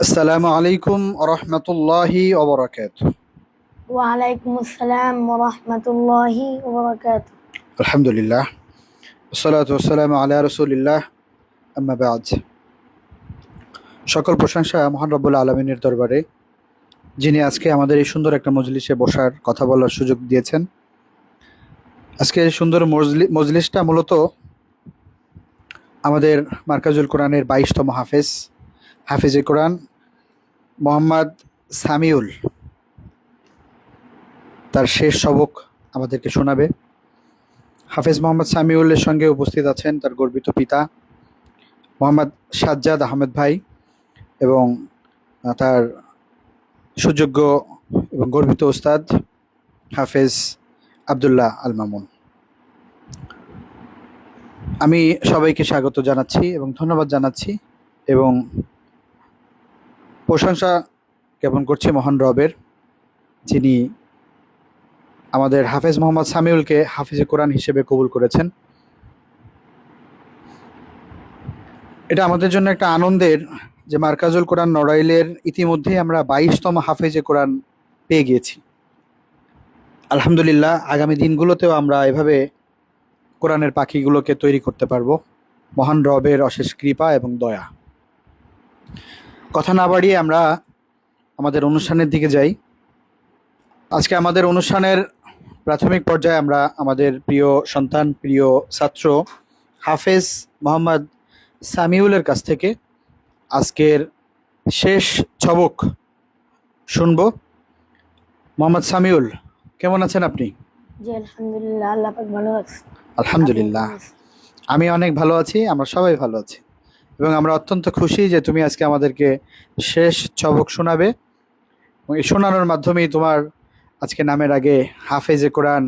আসসালামু আলাইকুম রহমতুল্লাহি ওবরাকাতুহ। ওয়ালাইকুম আসসালাম ওয়া রাহমাতুল্লাহি ওয়া বারাকাতুহু। আলহামদুলিল্লাহ, আসসালাতু ওয়াসসালামু আলা রাসূলিল্লাহ, আম্মা বা'দ। সকল প্রশংসা মহান রব্বুল আলামিনের দরবারে, যিনি আজকে আমাদের এই সুন্দর একটা মজলিসে বসার কথা বলার সুযোগ দিয়েছেন। আজকে এই সুন্দর মজলিসটা মূলত আমাদের মার্কাজুল কোরআনের 22তম হাফেজে কোরআন মোহাম্মদ সামিউল তার শেষ সবক আমাদেরকে শোনাবে। হাফেজ মোহাম্মদ সামিউলের সঙ্গে উপস্থিত আছেন তার গর্বিত পিতা মোহাম্মদ সাজ্জাদ আহমেদ ভাই এবং তার সুযোগ্য এবং গর্বিত ওস্তাদ হাফেজ আবদুল্লাহ আল মামুন। আমি সবাইকে স্বাগত জানাচ্ছি এবং ধন্যবাদ জানাচ্ছি এবং প্রশংসা জ্ঞাপন করছি মহান রবের, যিনি আমাদের হাফেজ মোহাম্মদ সামিউলকে হাফিজে কোরআন হিসেবে কবুল করেছেন। এটা আমাদের জন্য একটা আনন্দের যে মার্কাজুল কোরআন নড়াইলের ইতিমধ্যেই আমরা 22তম হাফেজে কোরআন পেয়ে গিয়েছি। আলহামদুলিল্লাহ, আগামী দিনগুলোতেও আমরা এভাবে কোরআনের পাখিগুলোকে তৈরি করতে পারবো, মহান রবের অশেষ কৃপা এবং দয়া। কথা না বাড়িয়ে আমরা আমাদের অনুষ্ঠানের দিকে যাই। আজকে আমাদের অনুষ্ঠানের প্রাথমিক পর্যায়ে আমরা আমাদের প্রিয় সন্তান, প্রিয় ছাত্র হাফেজ মোহাম্মদ সামিউলের কাছ থেকে আজকের শেষ ছবক শুনব। মোহাম্মদ সামিউল, কেমন আছেন আপনি? জি আলহামদুলিল্লাহ, আল্লাহ পাক ভালো আছে। আলহামদুলিল্লাহ, আমি অনেক ভালো আছি, আমরা সবাই ভালো আছি এবং আমরা অত্যন্ত খুশি যে তুমি আজকে আমাদেরকে শেষ ছবক শোনাবে এবং এই শোনানোর মাধ্যমেই তোমার আজকে নামের আগে হাফেজে কোরআন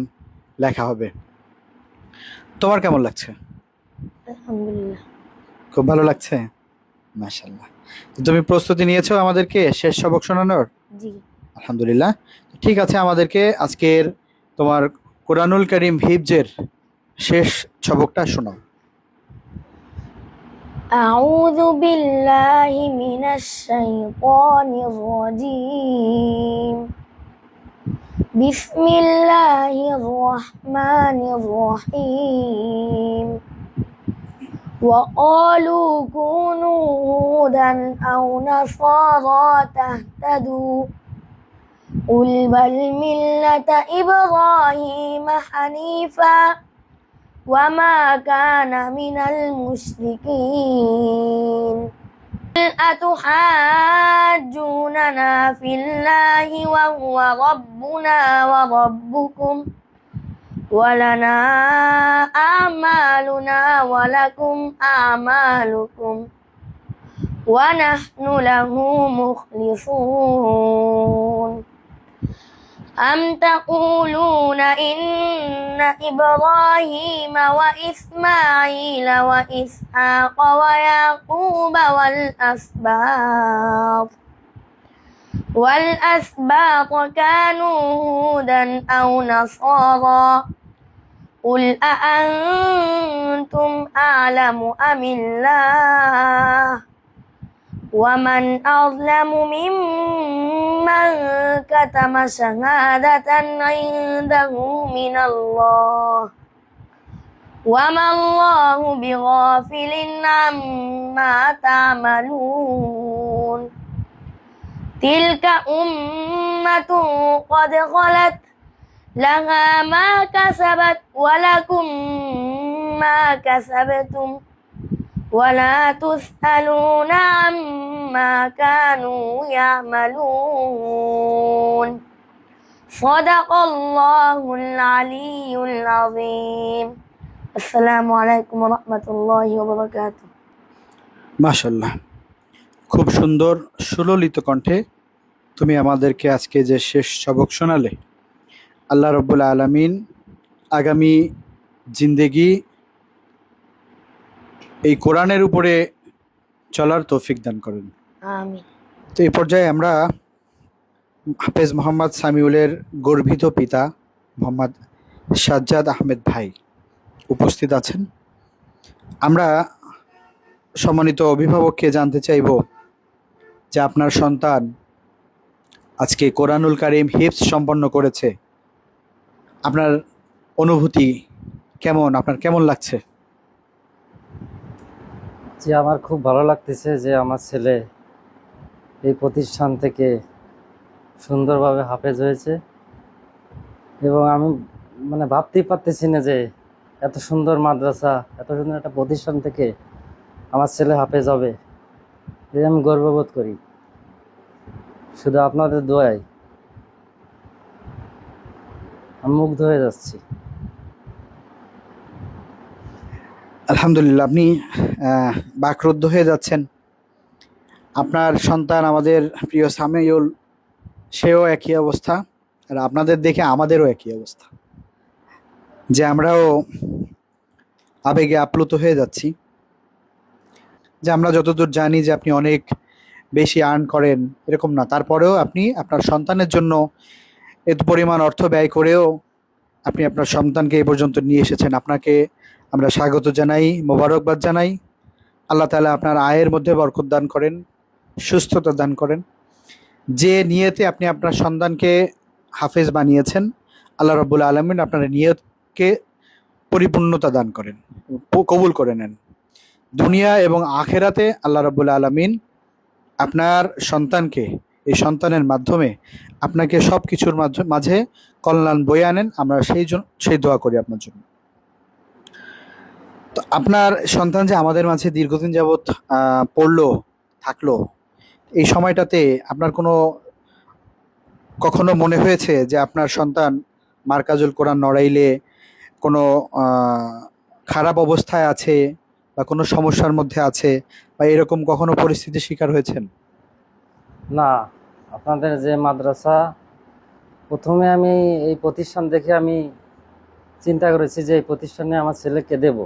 লেখা হবে। তোমার কেমন লাগছে? আলহামদুলিল্লাহ, খুব ভালো লাগছে, মাশাআল্লাহ। তুমি প্রস্তুতি নিয়েছো আমাদেরকে শেষ সবক শোনানোর? জি। আলহামদুলিল্লাহ, ঠিক আছে, আমাদেরকে আজকের তোমার কোরআনুল কারীম হিফজের শেষ ছবকটা শোনাও। আউযু বিল্লাহি মিনাশ শাইতানির রাজীম। বিসমিল্লাহির রহমানির রহিম। وقالوا كونوا هودا أو نصارى تهتدوا قل بل ملة إبراهيم حنيفا وما كان من المشركين قل أتحاجوننا في الله وهو ربنا وربكم ولنا أعمالنا ولكم أعمالكم ونحن له مخلصون أم تقولون إن إبراهيم وإسماعيل وإسحاق ويعقوب والأسباط كانوا هودا أو نصارى قل أأنتم أعلم أم الله ومن أظلم ممن كتم شهادة عنده من الله وما الله بغافل عما تعملون تلك أمة قد خلت لها ما كسبت ولكم ما كسبتم ولا تسألون عما كانوا يعملون صدق الله العلي العظيم السلام عليكم ورحمة الله وبركاته মাশাআল্লাহ, খুব সুন্দর সুললিত কণ্ঠে তুমি আমাদেরকে আজকে যে শেষ সবক শোনালে। আল্লাহ রব্বুল আলামিন আগামী জিন্দেগি এই কোরআনের উপরে চলার তৌফিক দান করেন, আমিন। তো এই পর্যায়ে আমরা হাফেজ মোহাম্মদ সামিউলের গর্বিত পিতা মোহাম্মদ সাজ্জাদ আহমেদ ভাই উপস্থিত আছেন। আমরা সম্মানিত অভিভাবককে জানতে চাইব যে আপনার সন্তান আজকে কোরআনুল কারীম হিফজ সম্পন্ন করেছে, আপনার অনুভূতি কেমন? আপনার কেমন লাগছে? যে আমার খুব ভালো লাগতেছে যে আমার ছেলে এই প্রতিষ্ঠান থেকে সুন্দরভাবে হাফেজ হয়েছে, এবং আমি মানে ভাবতেই পারতেছি না যে এত সুন্দর মাদ্রাসা, এত সুন্দর একটা প্রতিষ্ঠান থেকে আমার ছেলে হাফেজ হবে। এই আমি গর্ববোধ করি। শুধু আপনাদের দোয়ায় আমি মুগ্ধ হয়ে যাচ্ছি। আলহামদুলিল্লাহ, আপনি বাকরুদ্ধ হয়ে যাচ্ছেন। আপনার সন্তান আমাদের প্রিয় সামিউল, সেও একই অবস্থা, আর আপনাদের দেখে আমাদেরও একই অবস্থা, যে আমরাও আবেগে আপ্লুত হয়ে যাচ্ছি। যে আমরা যতদূর জানি যে আপনি অনেক বেশি আর্ন করেন এরকম না, তারপরেও আপনি আপনার সন্তানের জন্য এত পরিমাণ অর্থ ব্যয় করেও আপনি আপনার সন্তানকে এই পর্যন্ত নিয়ে এসেছেন। আপনাকে আমরা স্বাগত জানাই, মোবারকবাদ জানাই। আল্লাহ তাআলা আপনার আয়ের মধ্যে বরকত দান করেন, সুস্থতা দান করেন। যে নিয়তে আপনি আপনার সন্তানকে হাফেজ বানিয়েছেন, আল্লাহ রাব্বুল আলামিন আপনার নিয়তকে পরিপূর্ণতা দান করেন, কবুল করে নেন। দুনিয়া এবং আখেরাতে আল্লাহ রাব্বুল আলামিন আপনার সন্তানকে, এই সন্তানের মাধ্যমে আপনাকে সব কিছুর মাঝে কল্যাণ বয়ে আনেন। আমরা সেই দোয়া করি আপনার জন্য। তো আপনার সন্তান যে আমাদের মাঝে দীর্ঘদিন যাবৎ পড়লো, থাকলো, এই সময়টাতে আপনার কখনো মনে হয়েছে যে আপনার সন্তান মার্কাজুল কোরআন নড়াইলে কোনো খারাপ অবস্থায় আছে বা কোনো সমস্যার মধ্যে আছে, বা এরকম কখনো পরিস্থিতির শিকার হয়েছেন? না, আপনাদের যে মাদ্রাসা, প্রথমে আমি এই প্রতিষ্ঠান দেখে আমি চিন্তা করেছি যে এই প্রতিষ্ঠানে আমার ছেলেকে দেব।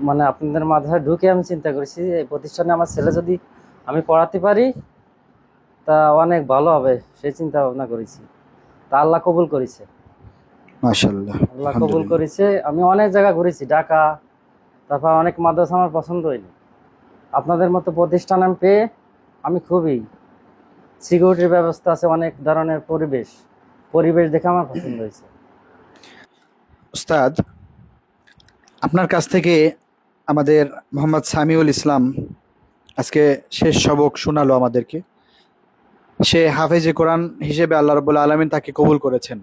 মানে আপনাদের মাথায় ঢুকে আমি চিন্তা করেছি যে এই প্রতিষ্ঠানে আমার ছেলে যদি আমি পড়াতে পারি তা অনেক ভালো হবে, সেই চিন্তা ভাবনা করেছি। তা আল্লাহ কবুল করেছে, মাশাআল্লাহ, আল্লাহ কবুল আলহামদুলিল্লাহ। করেছে। আমি অনেক জায়গা ঘুরেছি, ঢাকা, তারপর অনেক মাদ্রাসা আমার পছন্দ হয়নি। আপনাদের মতো প্রতিষ্ঠান আমি পেয়ে আমি খুবই, সিকিউরিটির ব্যবস্থা আছে, অনেক ধরনের পরিবেশ দেখে আমার পছন্দ হয়েছে। উস্তাদ, আপনার কাছ থেকে আমাদের মোহাম্মদ সামিউল ইসলাম আজকে শেষ সবক শোনালো আমাদেরকে। সে হাফেজে কোরআন হিসেবে আল্লাহ রাব্বুল আলামিন তাকে কবুল করেছেন।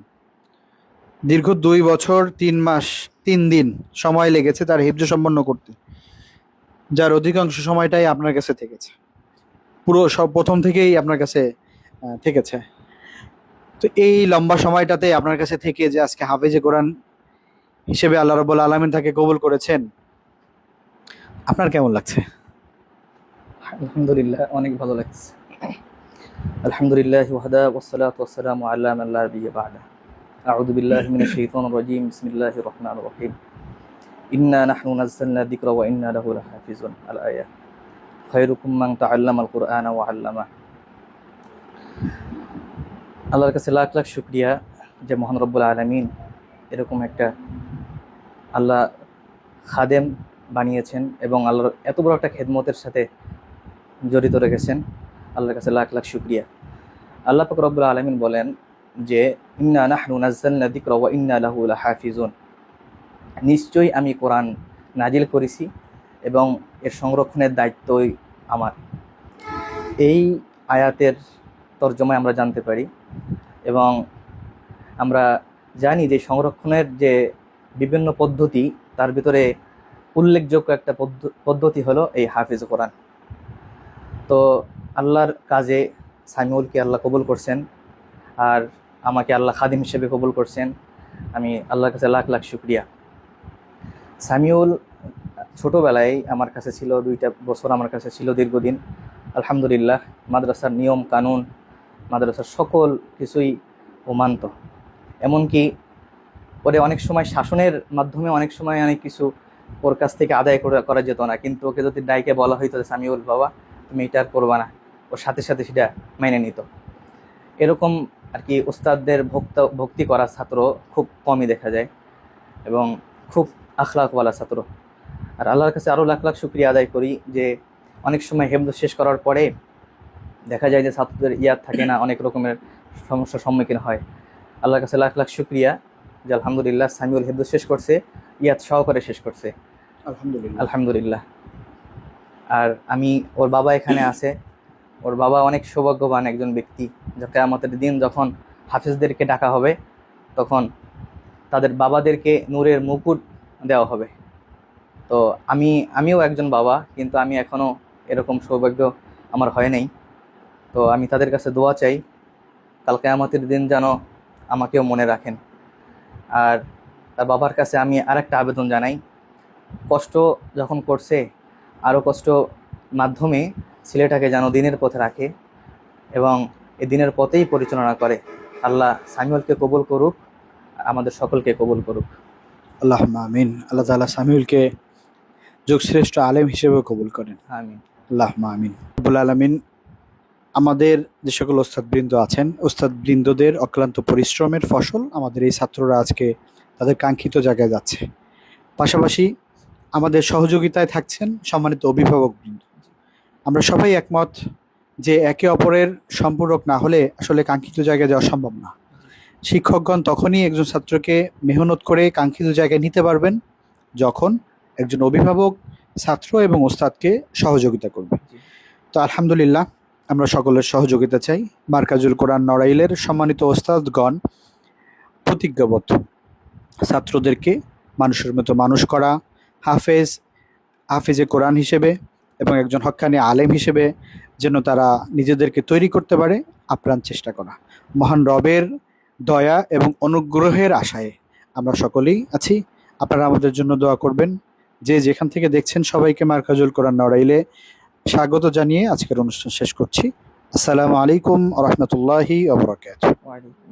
দীর্ঘ 2 বছর 3 মাস 3 দিন সময় লেগেছে তার হিফজ সম্পন্ন করতে, যার অধিকাংশ সময়টাই আপনার কাছে থেকেছে, পুরো সব প্রথম থেকেই আপনার কাছে থেকেছে। তো এই লম্বা সময়টাতে আপনার কাছে থেকে যে আজকে হাফেজে কোরআন হিসেবে আল্লাহ রাব্বুল আলামিন তাকে কবুল করেছেন, আপনার কেমন লাগছে? আলহামদুলিল্লাহ, অনেক ভালো লাগছে। আলহামদুলিল্লাহ ওয়াহদা ওয়াসসালাতু ওয়াসসালামু আলা মান লা নাবিয়্যা বা'দা। আউযু বিল্লাহি মিনাশ শাইতানির রাজীম। বিসমিল্লাহির রহমানির রহিম। ইন্না নাহনু নাযালনা যিকরা ওয়া ইন্না লাহু লাহাফিজুন। আল আয়াহ। খায়রুকুম মান তাআল্লামাল কুরআনা ওয়া 'আল্লামা। আল্লাহর কাছে লাখ লাখ শুকরিয়া যে মহান রব্বুল আলামিন এরকম একটা আল্লাহ খাদেম বানিয়েছেন এবং আল্লাহর এত বড় একটা খেদমতের সাথে জড়িত রেখেছেন। আল্লাহর কাছে লাখ লাখ শুকরিয়া। আল্লাহ পাক রব্বুল আলামিন বলেন যে ইন্না নাহনু নাযালনা যিকরা ওয়া ইন্না লাহু লাহাফিজুন, নিশ্চয়ই আমি কোরআন নাজিল করেছি এবং এর সংরক্ষণের দায়িত্বই আমার। এই আয়াতের তর্জমায় আমরা জানতে পারি এবং আমরা জানি যে সংরক্ষণের যে বিভিন্ন পদ্ধতি, তার ভিতরে উল্লেখযোগ্য একটা পদ্ধতি হলো এই হাফিজ কোরআন। তো আল্লাহর কাজে সামিউলকে আল্লাহ কবুল করছেন, আর আমাকে আল্লাহ খাদিম হিসেবে কবুল করছেন। আমি আল্লাহর কাছে লাখ লাখ শুকরিয়া। সামিউল ছোটোবেলায় আমার কাছে ছিল, 2টা বছর আমার কাছে ছিল দীর্ঘদিন। আলহামদুলিল্লাহ, মাদ্রাসার নিয়ম কানুন, মাদ্রাসার সকল কিছুই ও মানত। এমনকি পরে অনেক সময় শাসনের মাধ্যমে অনেক সময় অনেক কিছু ওর কাছ থেকে আদায় করা যেত না, কিন্তু ওকে যদি ডাইকে বলা হইতো সামিউল বাবা তুমি এটা করবা না, ওর সাথে সাথে সেটা মেনে নিত। এরকম আর কি উস্তাদদের ভক্তি করা ছাত্র খুব কমই দেখা যায় এবং খুব আখলাকওয়ালা ছাত্র। আর আল্লাহর কাছে আরও লাখ লাখ শুকরিয়া আদায় করি যে অনেক সময় হেফজ শেষ করার পরে দেখা যায় যে ছাত্রদের ইয়াদ থাকে না, অনেক রকমের সমস্যার সম্মুখীন হয়। আল্লাহর কাছে লাখ লাখ শুক্রিয়া যে আলহামদুলিল্লাহ সামিউল হিফজ শেষ করছে, ইয়াদ সহকারে শেষ করছে, আলহামদুলিল্লাহ। আলহামদুলিল্লাহ। আর ওর বাবা এখানে আছে, ওর বাবা অনেক সৌভাগ্যবান একজন ব্যক্তি, যে কিয়ামতের দিন যখন হাফেজদেরকে ডাকা হবে তখন তাদের বাবাদেরকে নূরের মুকুট দেওয়া হবে। তো আমিও একজন বাবা, কিন্তু আমি এখনও এরকম সৌভাগ্য আমার হয় নাই। তো আমি তাদের কাছে দোয়া চাই কাল কিয়ামতের দিন যেন আমাকেও মনে রাখেন। আর তার বাবার কাছে আমি আরেকটা আবেদন জানাই, কষ্ট যখন করছে আরও কষ্ট মাধ্যমে ছেলেটাকে যেন দিনের পথে রাখে এবং এই দিনের পথেই পরিচালনা করে। আল্লাহ সামিউলকে কবুল করুক, আমাদের সকলকে কবুল করুক। আল্লাহুম্মা আমিন। আল্লাহ তাআলা সামিউলকে যুগশ্রেষ্ঠ আলেম হিসেবে কবুল করেন। আমিন। আল্লাহুম্মা আমিন। রব্বুল আলামিন আমাদের যে সকল ওস্তাদবৃন্দ আছেন, ওস্তাদবৃন্দদের অক্লান্ত পরিশ্রমের ফসল আমাদের এই ছাত্ররা আজকে তাদের কাঙ্ক্ষিত জায়গায় যাচ্ছে। পাশাপাশি আমাদের সহযোগিতায় থাকছেন সম্মানিত অভিভাবকবৃন্দ। আমরা সবাই একমত যে একে অপরের সম্পূরক না হলে আসলে কাঙ্ক্ষিত জায়গায় যাওয়া সম্ভব না। শিক্ষকগণ তখনই একজন ছাত্রকে মেহনত করে কাঙ্ক্ষিত জায়গায় নিতে পারবেন যখন একজন অভিভাবক ছাত্র এবং ওস্তাদকে সহযোগিতা করবে। তো আলহামদুলিল্লাহ আমরা সকলের সহযোগিতা চাই। মার্কাজুল কোরআন নড়াইলের সম্মানিত ওস্তাদগণ প্রতিজ্ঞাবদ্ধ ছাত্রদেরকে মানুষের মতো মানুষ করা, হাফেজে কোরআন হিসেবে এবং একজন হক্কানি আলেম হিসেবে যেন তারা নিজেদেরকে তৈরি করতে পারে, আপ্রাণ চেষ্টা করা। মহান রবের দয়া এবং অনুগ্রহের আশায় আমরা সকলেই আছি। আপনারা আমাদের জন্য দোয়া করবেন। যে যেখান থেকে দেখছেন সবাইকে মার্কাজুল কোরআন নড়াইলে স্বাগত জানিয়ে আজকের অনুষ্ঠান শেষ করছি। আসসালামু আলাইকুম ওয়া রাহমাতুল্লাহি ওয়া বারাকাতুহু। ওয়ালাইকুম